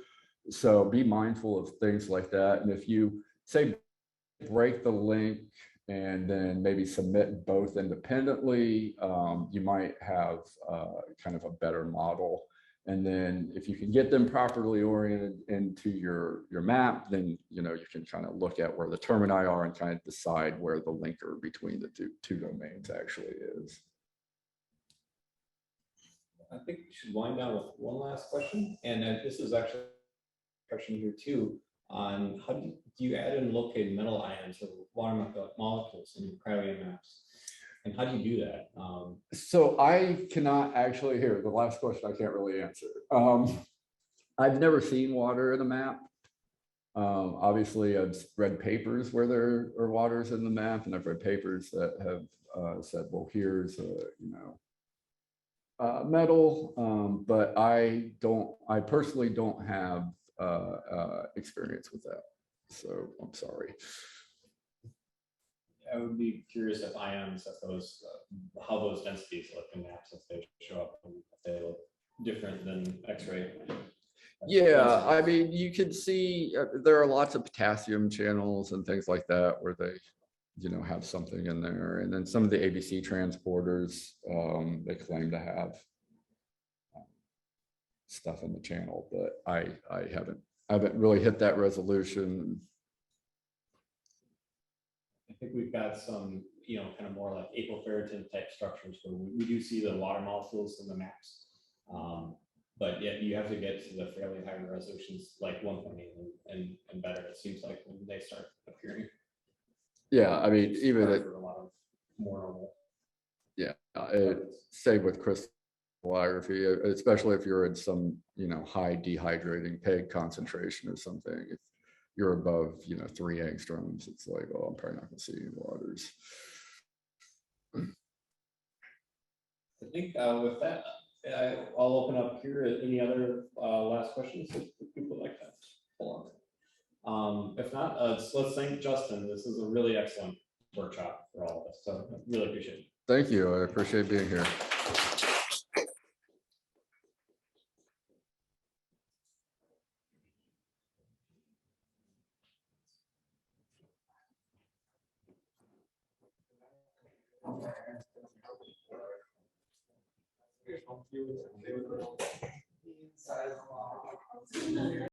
So be mindful of things like that. And if you say break the link and then maybe submit both independently, you might have kind of a better model. And then if you can get them properly oriented into your map, then, you know, you can kind of look at where the termini are and kind of decide where the linker between the two domains actually is. I think we should wind down with one last question. And this is actually a question here too, on how do you add and locate metal ions or water molecules in your cryo maps? And how do you do that? So I cannot actually hear the last question. I can't really answer. I've never seen water in a map. Obviously, I've read papers where there are waters in the map, and I've read papers that have said, "Well, here's metal," but I personally don't have experience with that. So I'm sorry. I would be curious if ions, how those densities look in maps, if they show up, and if they look different than X-ray. Yeah, I mean, you can see there are lots of potassium channels and things like that where they, you know, have something in there. And then some of the ABC transporters, they claim to have stuff in the channel, but I haven't really hit that resolution. I think we've got some, you know, kind of more like apoferritin type structures where we do see the water molecules in the maps. But yet you have to get to the fairly high resolutions, like 1.8 and better, it seems like, when they start appearing. Yeah, I mean, even for a lot of more normal. Yeah, same with crystallography, especially if you're in some, you know, high dehydrating PEG concentration or something. If you're above, you know, 3 angstroms, it's like, oh, I'm probably not going to see any waters. I think with that, I'll open up here. Any other last questions that people would like to pull on? If not, let's thank Justin. This is a really excellent workshop for all of us. So I really appreciate it. Thank you. I appreciate being here.